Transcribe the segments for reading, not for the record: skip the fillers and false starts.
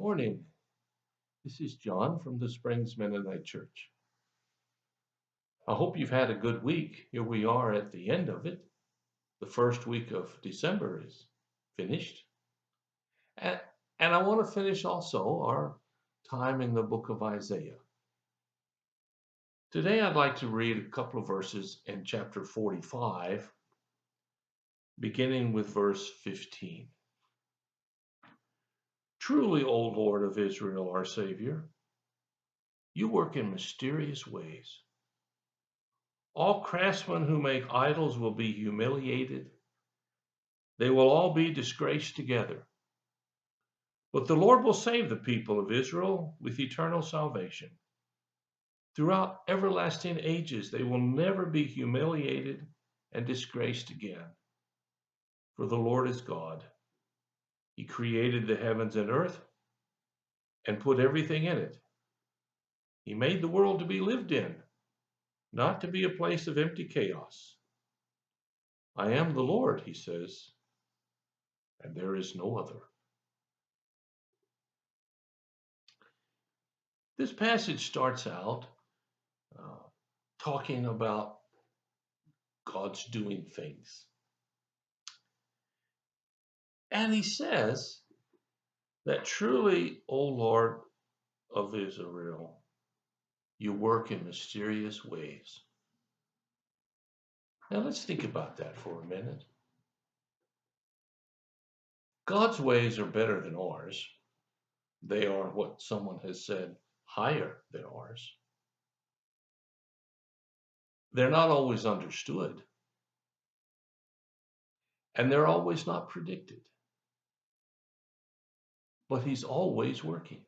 Morning. This is John from the Springs Mennonite Church. I hope you've had a good week. Here we are at the end of it. The first week of December is finished. And, and I want to finish also our time in the book of Isaiah. Today I'd like to read a couple of verses in chapter 45, beginning with verse 15. Truly, O Lord of Israel, our Savior, you work in mysterious ways. All craftsmen who make idols will be humiliated. They will all be disgraced together. But the Lord will save the people of Israel with eternal salvation. Throughout everlasting ages, they will never be humiliated and disgraced again. For the Lord is God. He created the heavens and earth and put everything in it. He made the world to be lived in, not to be a place of empty chaos. I am the Lord, he says, and there is no other. This passage starts out uh, talking about God's doing things. And he says that truly, O Lord of Israel, you work in mysterious ways. Now let's think about that for a minute. God's ways are better than ours. They are what someone has said, higher than ours. They're not always understood, and they're always not predicted. But he's always working.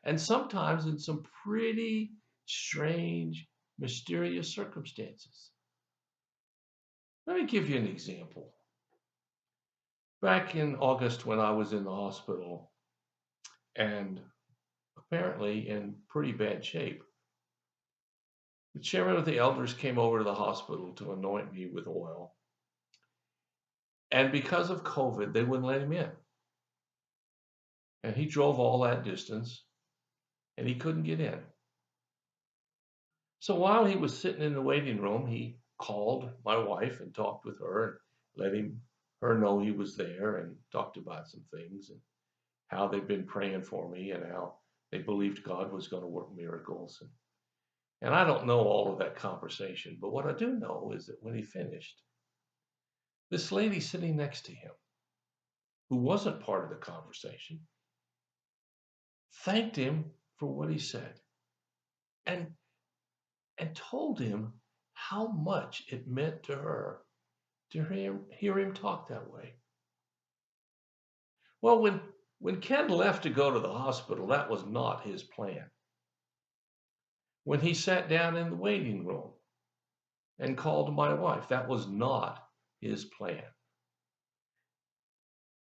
And sometimes in some pretty strange, mysterious circumstances. Let me give you an example. Back in August, when I was in the hospital and apparently in pretty bad shape, the chairman of the elders came over to the hospital to anoint me with oil. And because of COVID, they wouldn't let him in. And he drove all that distance and he couldn't get in. So while he was sitting in the waiting room, he called my wife and talked with her and let her know he was there and talked about some things and how they'd been praying for me and how they believed God was going to work miracles. And I don't know all of that conversation, but what I do know is that when he finished, this lady sitting next to him, who wasn't part of the conversation, thanked him for what he said and told him how much it meant to her to hear him talk that way. Well, when Ken left to go to the hospital, that was not his plan. When he sat down in the waiting room and called my wife, that was not his plan.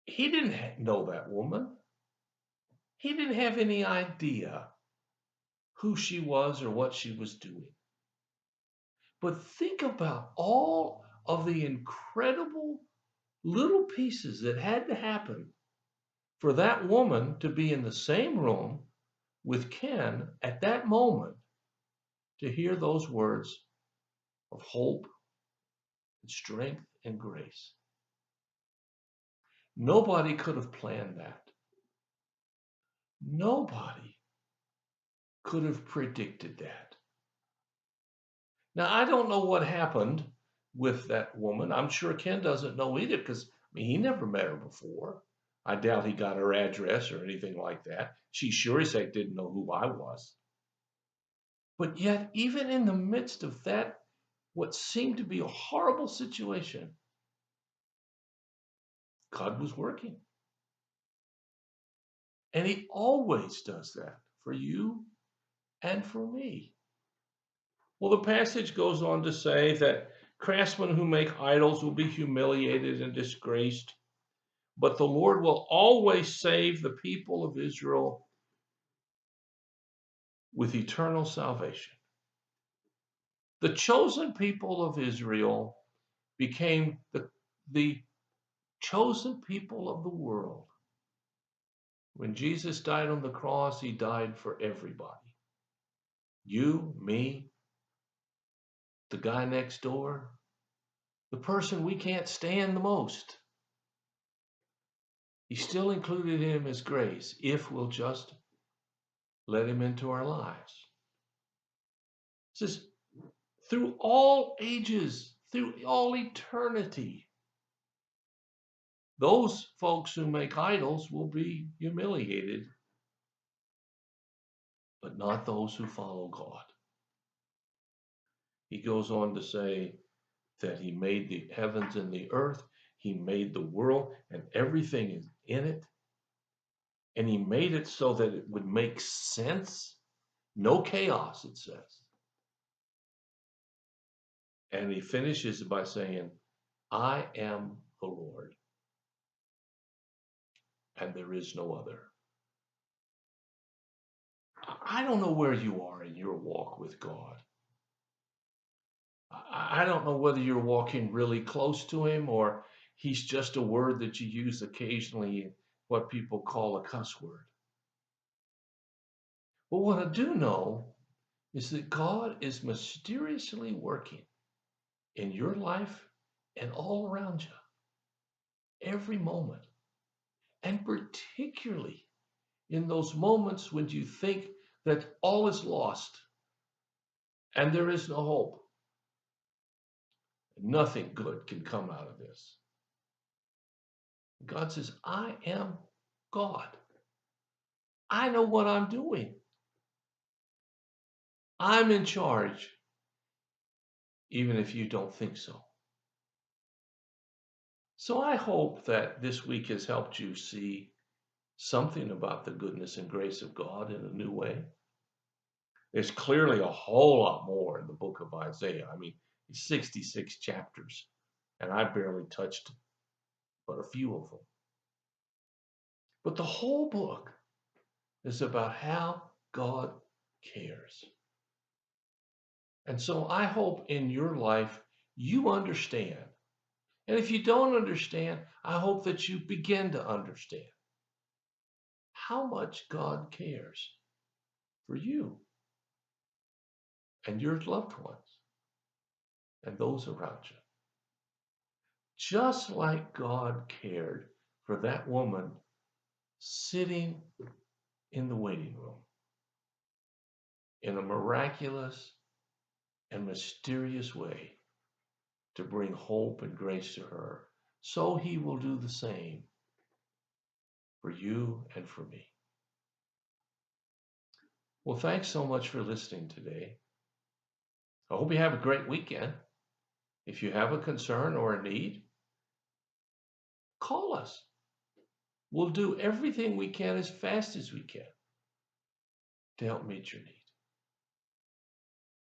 He didn't know that woman. He didn't have any idea who she was or what she was doing. But think about all of the incredible little pieces that had to happen for that woman to be in the same room with Ken at that moment to hear those words of hope and strength and grace. Nobody could have planned that. Nobody could have predicted that. Now, I don't know what happened with that woman. I'm sure Ken doesn't know either because he never met her before. I doubt he got her address or anything like that. She sure as heck didn't know who I was. But yet, even in the midst of that, what seemed to be a horrible situation, God was working. And he always does that for you and for me. Well, the passage goes on to say that craftsmen who make idols will be humiliated and disgraced, but the Lord will always save the people of Israel with eternal salvation. The chosen people of Israel became the chosen people of the world When Jesus died on the cross, he died for everybody. You, me, the guy next door, the person we can't stand the most. He still included him as grace if we'll just let him into our lives. It says, through all ages, through all eternity, those folks who make idols will be humiliated, but not those who follow God. He goes on to say that he made the heavens and the earth, he made the world and everything is in it, and he made it so that it would make sense. No chaos, it says. And he finishes by saying, I am the Lord, and there is no other. I don't know where you are in your walk with God. I don't know whether you're walking really close to him or he's just a word that you use occasionally, what people call a cuss word. But what I do know is that God is mysteriously working in your life and all around you, every moment. And particularly in those moments when you think that all is lost and there is no hope. Nothing good can come out of this. God says, I am God. I know what I'm doing. I'm in charge, even if you don't think so. So I hope that this week has helped you see something about the goodness and grace of God in a new way. There's clearly a whole lot more in the book of Isaiah. I mean, it's 66 chapters, and I barely touched but a few of them. But the whole book is about how God cares. And so I hope in your life you understand. And if you don't understand, I hope that you begin to understand how much God cares for you and your loved ones and those around you. Just like God cared for that woman sitting in the waiting room in a miraculous and mysterious way to bring hope and grace to her, so he will do the same for you and for me. Well, thanks so much for listening today. I hope you have a great weekend. If you have a concern or a need, call us. We'll do everything we can as fast as we can to help meet your need.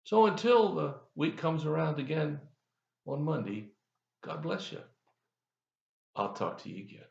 So until the week comes around again on Monday, God bless you. I'll talk to you again.